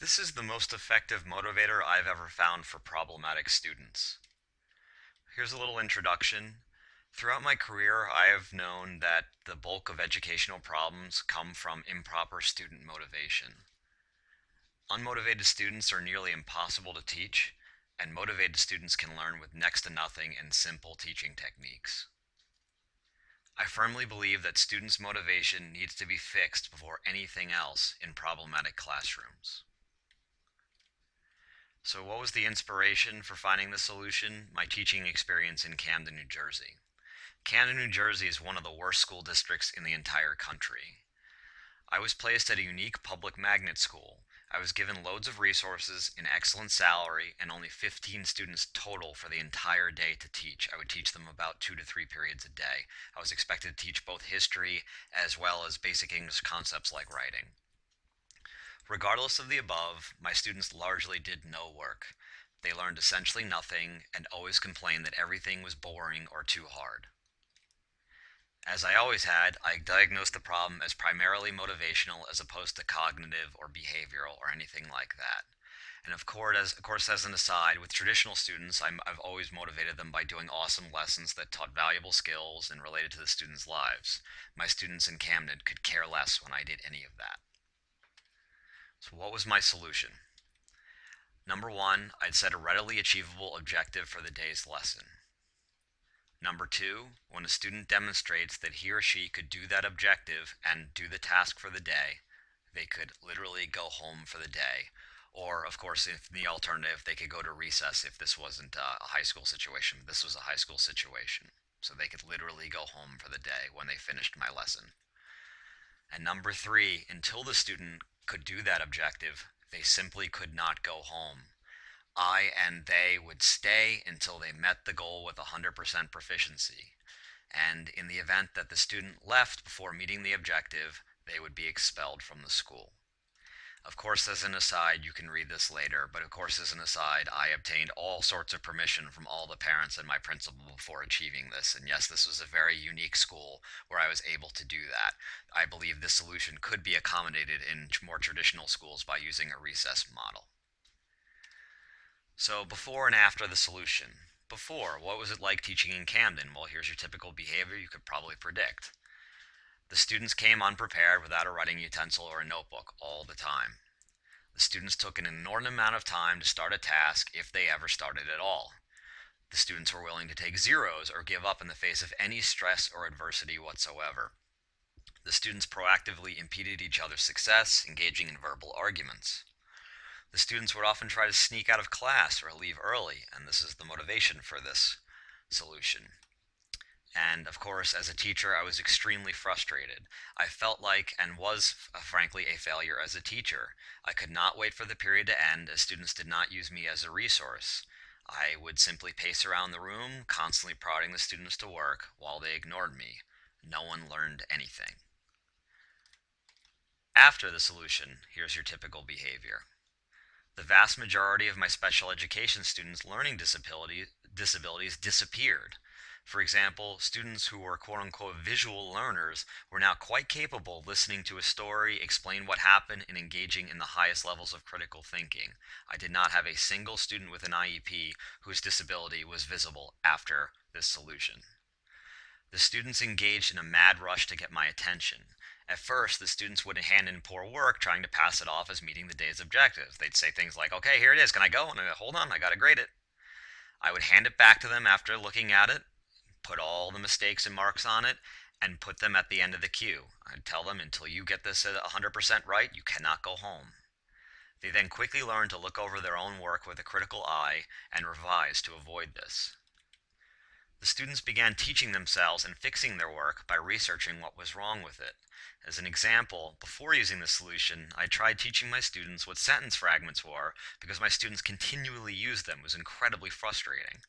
This is the most effective motivator I've ever found for problematic students. Here's a little introduction. Throughout my career, I have known that the bulk of educational problems come from improper student motivation. Unmotivated students are nearly impossible to teach, and motivated students can learn with next to nothing and simple teaching techniques. I firmly believe that students' motivation needs to be fixed before anything else in problematic classrooms. So what was the inspiration for finding the solution? My teaching experience in Camden, New Jersey. Camden, New Jersey is one of the worst school districts in the entire country. I was placed at a unique public magnet school. I was given loads of resources, an excellent salary, and only 15 students total for the entire day to teach. I would teach them about 2 to 3 periods a day. I was expected to teach both history as well as basic English concepts like writing. Regardless of the above, my students largely did no work. They learned essentially nothing and always complained that everything was boring or too hard. As I always had, I diagnosed the problem as primarily motivational as opposed to cognitive or behavioral or anything like that. And of course, as an aside, with traditional students, I've always motivated them by doing awesome lessons that taught valuable skills and related to the students' lives. My students in Camden could care less when I did any of that. So what was my solution? Number one, I'd set a readily achievable objective for the day's lesson. Number two, when a student demonstrates that he or she could do that objective and do the task for the day, they could literally go home for the day. Or, of course, if the alternative, they could go to recess if this wasn't a high school situation. This was a high school situation. So they could literally go home for the day when they finished my lesson. And number three, until the student could do that objective, they simply could not go home. I and they would stay until they met the goal with 100% proficiency. And in the event that the student left before meeting the objective, they would be expelled from the school. Of course, as an aside, you can read this later, but of course, as an aside, I obtained all sorts of permission from all the parents and my principal before achieving this. And yes, this was a very unique school where I was able to do that. I believe this solution could be accommodated in more traditional schools by using a recess model. So before and after the solution. Before, what was it like teaching in Camden? Well, here's your typical behavior you could probably predict. The students came unprepared without a writing utensil or a notebook all the time. The students took an inordinate amount of time to start a task if they ever started at all. The students were willing to take zeros or give up in the face of any stress or adversity whatsoever. The students proactively impeded each other's success, engaging in verbal arguments. The students would often try to sneak out of class or leave early, and this is the motivation for this solution. And of course, as a teacher, I was extremely frustrated. I felt like, and was frankly, a failure as a teacher. I could not wait for the period to end as students did not use me as a resource. I would simply pace around the room, constantly prodding the students to work while they ignored me. No one learned anything. After the solution, here's your typical behavior. The vast majority of my special education students' learning disabilities disappeared. For example, students who were quote-unquote visual learners were now quite capable of listening to a story, explain what happened, and engaging in the highest levels of critical thinking. I did not have a single student with an IEP whose disability was visible after this solution. The students engaged in a mad rush to get my attention. At first, the students would hand in poor work, trying to pass it off as meeting the day's objectives. They'd say things like, okay, here it is, can I go? And I'd go, hold on, I gotta grade it. I would hand it back to them after looking at it, put all the mistakes and marks on it, and put them at the end of the queue. I'd tell them, until you get this at 100% right, you cannot go home. They then quickly learned to look over their own work with a critical eye and revise to avoid this. The students began teaching themselves and fixing their work by researching what was wrong with it. As an example, before using this solution, I tried teaching my students what sentence fragments were because my students continually used them. It was incredibly frustrating.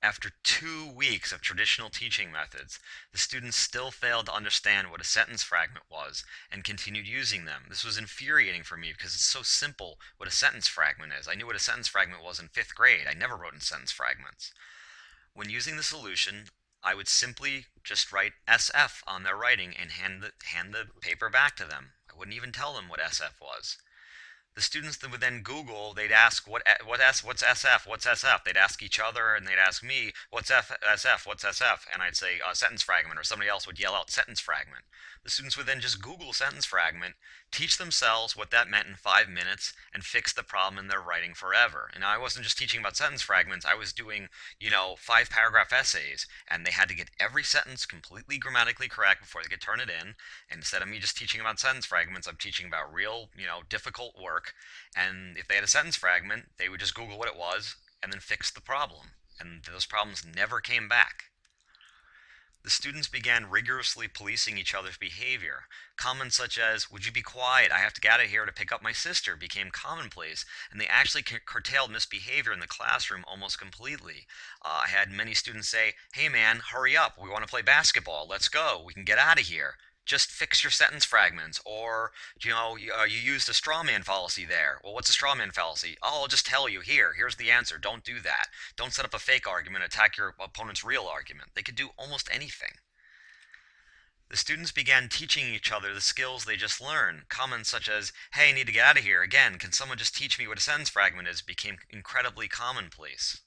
After 2 weeks of traditional teaching methods, the students still failed to understand what a sentence fragment was and continued using them. This was infuriating for me because it's so simple what a sentence fragment is. I knew what a sentence fragment was in 5th grade. I never wrote in sentence fragments. When using the solution, I would simply just write SF on their writing and hand the paper back to them. I wouldn't even tell them what SF was. The students that would then Google, they'd ask what's SF, what's SF. They'd ask each other and they'd ask me what's SF, what's SF, and I'd say sentence fragment, or somebody else would yell out sentence fragment. The students would then just Google sentence fragment, teach themselves what that meant in 5 minutes, and fix the problem in their writing forever. And I wasn't just teaching about sentence fragments, I was doing, 5 paragraph essays, and they had to get every sentence completely grammatically correct before they could turn it in. And instead of me just teaching about sentence fragments, I'm teaching about real, difficult work. And if they had a sentence fragment, they would just Google what it was and then fix the problem. And those problems never came back. The students began rigorously policing each other's behavior. Comments such as, "Would you be quiet? I have to get out of here to pick up my sister," became commonplace, and they actually curtailed misbehavior in the classroom almost completely. I had many students say, "Hey man, hurry up. We want to play basketball. Let's go. We can get out of here. Just fix your sentence fragments." Or, you used a straw man fallacy there. Well, what's a straw man fallacy? Oh, I'll just tell you. Here's the answer. Don't do that. Don't set up a fake argument, attack your opponent's real argument. They could do almost anything. The students began teaching each other the skills they just learned. Comments such as, "Hey, I need to get out of here. Again, can someone just teach me what a sentence fragment is?" became incredibly commonplace.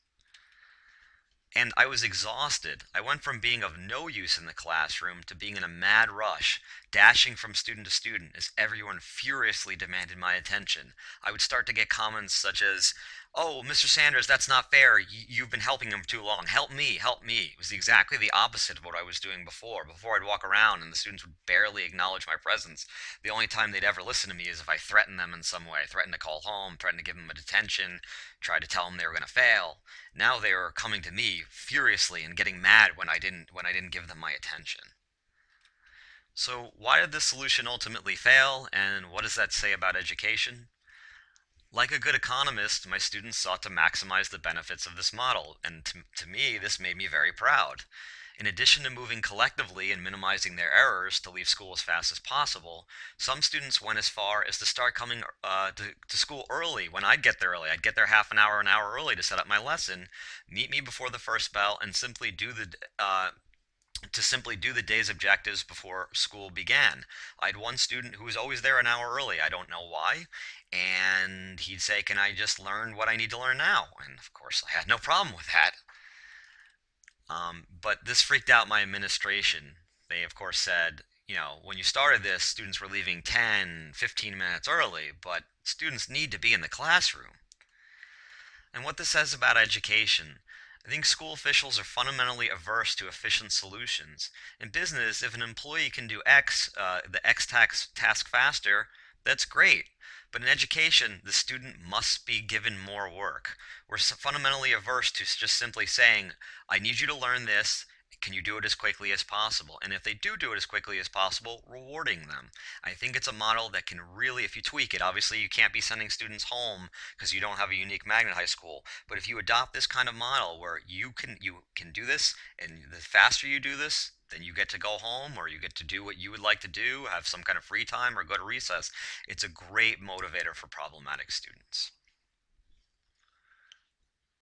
And I was exhausted. I went from being of no use in the classroom to being in a mad rush, dashing from student to student as everyone furiously demanded my attention. I would start to get comments such as, "Oh, Mr. Sanders, that's not fair. You've been helping him too long. Help me, help me." It was exactly the opposite of what I was doing before. Before, I'd walk around and the students would barely acknowledge my presence. The only time they'd ever listen to me is if I threatened them in some way, threatened to call home, threatened to give them a detention, tried to tell them they were going to fail. Now they were coming to me furiously and getting mad when I didn't give them my attention. So why did this solution ultimately fail, and what does that say about education? Like a good economist, my students sought to maximize the benefits of this model, and to me, this made me very proud. In addition to moving collectively and minimizing their errors to leave school as fast as possible, some students went as far as to start coming to school early when I'd get there early. I'd get there half an hour early to set up my lesson, meet me before the first bell, and simply do the day's objectives before school began. I had one student who was always there an hour early. I don't know why. And he'd say, "Can I just learn what I need to learn now?" And of course, I had no problem with that. But this freaked out my administration. They, of course, said, when you started this, students were leaving 10, 15 minutes early, but students need to be in the classroom. And what this says about education, I think school officials are fundamentally averse to efficient solutions. In business, if an employee can do the X task faster, that's great. But in education, the student must be given more work. We're fundamentally averse to just simply saying, "I need you to learn this. Can you do it as quickly as possible?" And if they do it as quickly as possible, rewarding them. I think it's a model that can really, if you tweak it, obviously you can't be sending students home because you don't have a unique magnet high school. But if you adopt this kind of model where you can do this, and the faster you do this, then you get to go home, or you get to do what you would like to do, have some kind of free time, or go to recess. It's a great motivator for problematic students.